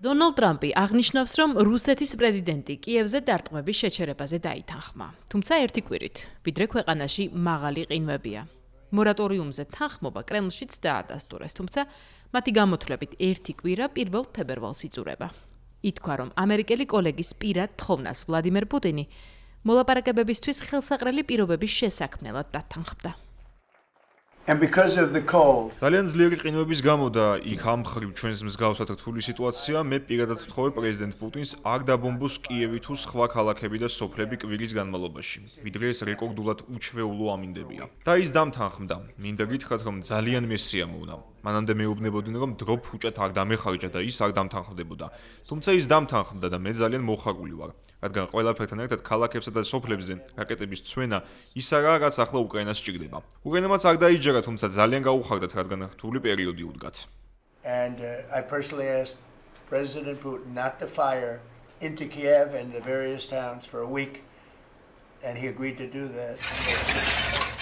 დონალდ ტრამპი აღნიშნავს, რომ რუსეთის პრეზიდენტი კიევზე დარტყმების შეჩერებაზე დაითანხმა. თუმცა ერთი კვირით, ვიდრე ქვეყანაში მაღალი ყინვებია. მორატორიუმზე თანხმობა კრემლშიც დაადასტურეს, თუმცა მათი გამოთვლებით ერთი კვირა 1 თებერვალს იწურება. ითქვა, რომ ამერიკელი კოლეგის პირად თხოვნას ვლადიმერ პუტინი მოლაპარაკებებისთვის ხელსაყრელი პირობების შესაქმნელად დათანხმდა. ძალიან ძლიერი ყინვების გამო და იქ ამ მხრივ ჩვენს მსგავსად რთული სიტუაცია, მე პირადად ვთხოვე პრეზიდენტ პუტინს არ დაბომბოს კიევი თუ სხვა ქალაქები და სოფლები კვირის განმავლობაში, ვიდრე ეს რეკორდულად უჩვეულო ამინდებია. და ის დამთანხმდა. მინდა გითხრათ, რომ ძალიან მესიამოვნა. მანამდე მეუბნებოდნენ, რომ დრო ფუჭად არ დამეხარჯა და ის არ დამთანხმდებოდა. თუმცა ის დამთანხმდა და მე ძალიან მოხარული ვარ, რადგან ყველაფერთან ერთად ქალაქებსა და სოფლებზე რაკეტების ცვენა ის არაა, რაც ახლა უკრაინას სჭირდება. უკრაინამაც არ დაიჯერა, თუმცა ძალიან გაუხარდათ, რადგან რთული პერიოდი უდგათ. And I personally asked President Putin not to fire into Kiev and the various towns for a week, and he agreed to do that.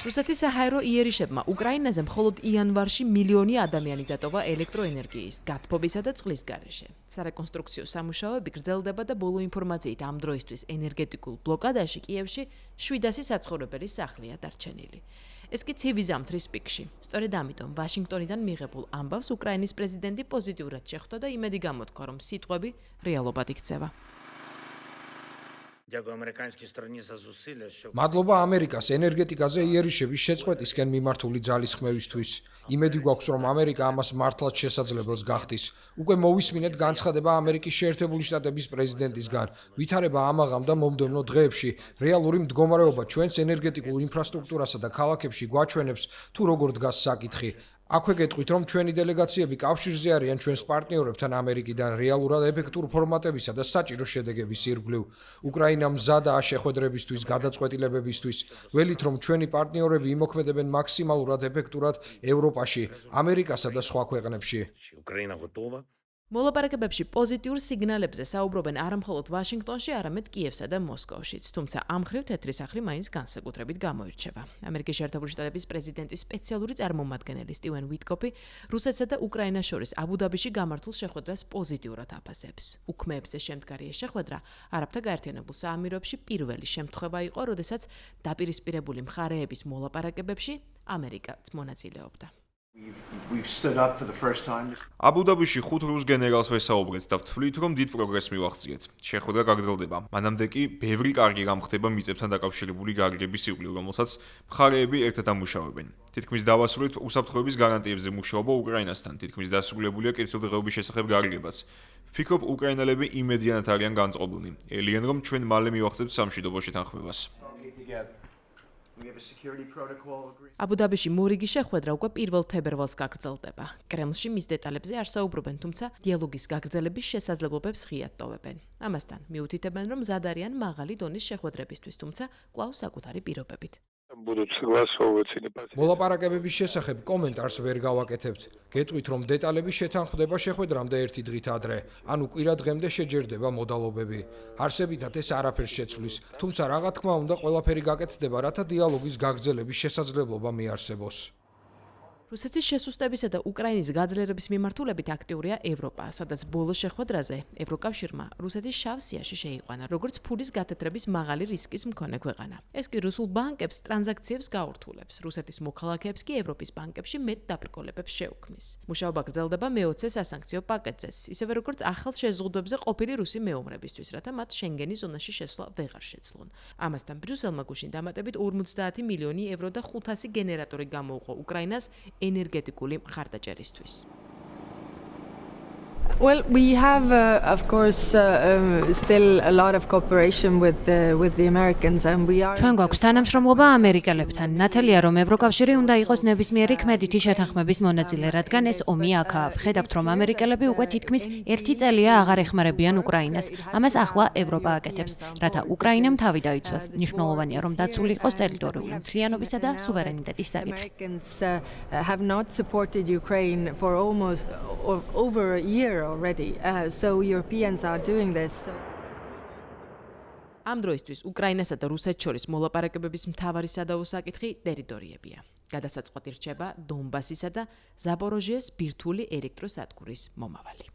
რუსეთის საჰაერო იერიშებმა უკრაინაზე მხოლოდ იანვარში მილიონი ადამიანი დატოვა ელექტროენერგიის, გათბობისა და წყლის გარეშე. სარეკონსტრუქციო სამუშაოები გრძელდება და ბოლო ინფორმაციით ამ დროისთვის ენერგეტიკულ ბლოკადაში კიევში 700 საცხოვრებელი სახლია დარჩენილი. ეს კი ცივი ზამთრის პიკში. სწორედ ამიტომ ვაშინგტონიდან მიღებულ ამბავს უკრაინის პრეზიდენტი პოზიტიურად შეხვდა და იმედი გამოთქვა, რომ სიტყვები რეალობად იქცევა. მადლობა ამერიკას ენერგეტიკაზე იერიშების შეწყვეტისკენ მიმართული ძალისხმევისთვის. იმედი გვაქვს, რომ ამერიკა ამას მართლაც შესაძლებელს გახდის. უკვე მოვისმინეთ განცხადება ამერიკის შეერთებული შტატების პრეზიდენტისგან. ვითარება ამაღამ და მომდევნო დღეებში რეალური მდგომარეობა ჩვენს ენერგეტიკულ ინფრასტრუქტურასა და ქალაქებში გვაჩვენებს, თუ როგორ დგას საკითხი. აქვე გეტყვით, რომ ჩვენი დელეგაციები კავშირზე არიან ჩვენს პარტნიორებთან ამერიკიდან რეალურად ეფექტურ ფორმატებისა და საჭირო შედეგების ირგვლივ. უკრაინა მზადაა შეხვედრებისთვის, გადაწყვეტილებებისთვის. ველით, რომ ჩვენი პარტნიორები იმოქმედებენ მაქსიმალურად ეფექტურად ევროპაში, ამერიკასა და სხვა ქვეყნებში. მოლაპარაკებებში პოზიტიურ სიგნალებზე საუბრობენ არა მხოლოდ ვაშინგტონში, არამედ კიევსა და მოსკოვშიც, თუმცა ამ მხრივ თეთრი სახლი მაინც განსაკუთრებით გამოირჩევა. ამერიკის შეერთებული შტატების პრეზიდენტის სპეციალური წარმომადგენელი სტივენ ვიტკოფი რუსეთსა და უკრაინას შორის აბუ-დაბიში გამართულ შეხვედრას პოზიტიურად აფასებს. უქმეებზე შემდგარი ეს შეხვედრა არაბთა გაერთიანებულ საამიროებში პირველი შემთხვევა იყო, როდესაც დაპირისპირებული მხარეების მოლაპარაკებებში ამერიკაც მონაწილეობდა. აბუ-დაბიში 5 რუს გენერალს ვესაუბრეთ და ვთვლით, რომ დიდ პროგრესს მივახციეთ. შეხვედრა გაგრძელდება. მანამდე კი ბევრი კარგი რამ ხდება მიწებთან დაკავშირებული გარიგების ირგვლივ, რომელსაც მხარეები ერთად ამუშავებენ. თითქმის დავასრულეთ უსაფრთხოების გარანტიებზე მუშაობა უკრაინასთან, თითქმის დასრულებულია კეთილდღეობის შესახებ გარიგებაც. ვფიქრობ, უკრაინელები იმედიანად არიან განწყობილნი. ელიან, რომ ჩვენ მალე მივახცევთ სამშვიდობო შეთანხმებას. აბუ-დაბიში მორიგი შეხვედრა უკვე 1 თებერვალს გაგრძელდება. კრემლში მის დეტალებზე არ საუბრობენ, თუმცა დიალოგის გაგრძელების შესაძლებლობებს ღიად ტოვებენ. ამასთან მიუთითებენ, რომ მზად არიან მაღალი დონის შეხვედრებისთვის, თუმცა კვლავ საკუთარი პირობებით. მოლაპარაკებების შესახებ კომენტარს ვერ გავაკეთებთ. გეტყვით, რომ დეტალები შეთანხმდება შეხვედრამდე ერთი დღით ადრე, ანუ კვირა დღემდე შეჯერდება მოდალობები. არსებითად ეს არაფერს შეცვლის, თუმცა რაღა თქმა უნდა ყველაფერი გაკეთდება, რათა დიალოგის გაგრძელების შესაძლებლობა მიარსებოს. რუსეთის შესუსტებისა და უკრაინის გაძლიერების მიმართულებით აქტიურია ევროპა, სადაც ბოლო შეხვედრაზე ევროკავშირმა რუსეთის შავ სიაში შეიყვანა, როგორც ფულის გათეთრების მაღალი რისკის მქონე ქვეყანა. ეს კი რუსულ ბანკებს ტრანზაქციებს გაურთულებს, რუსეთის მოქალაქეებს კი ევროპის ბანკებში მეტ დაბრკოლებებს შეუქმნის. მუშაობა გრძელდება მე-20 სასანქციო პაკეტზეც, ისევე როგორც ახალ შეზღუდვებზე ყოფილი რუსი მეომრებისთვის, რათა მათ შენგენის ზონაში შესვლა ვეღარ შეცვლონ. ამასთან ბრიუსელმა გუშინ დამატებით 50 მილიონი ევრო და 500 გენერატორი გამოუყო უკრაინას ენერგეტიკული მხარდაჭერისთვის. Well, we have, of course, still a lot of cooperation with the Americans, and we are. ჩვენ გვაქვს თანამშრომლობა ამერიკელებთან. ნათელია, რომ ევროკავშირი უნდა იყოს ნებისმიერი ქმედითი შეთანხმების მონაწილე, რადგან ეს ომი აქაა. ვხედავთ, რომ ამერიკელები უკვე თითქმის 1 წელია აღარ ეხმარებიან უკრაინას. ამას ახლა ევროპა აკეთებს, რათა უკრაინამ თავი დაიცვას. მნიშვნელოვანია, რომ დაცული იყოს ტერიტორიული მთლიანობისა და სუვერენიტეტის საკითხი. Americans have not supported Ukraine for almost over a year already, so Europeans are doing this. ამ დროისთვის უკრაინასა და რუსეთს შორის მოლაპარაკებების მთავარი სადავო საკითხი ტერიტორიებია. გადასაწყვეტი რჩება დონბასისა და ზაპოროჟიეს ბირთვული ელექტროსადგურის მომავალი.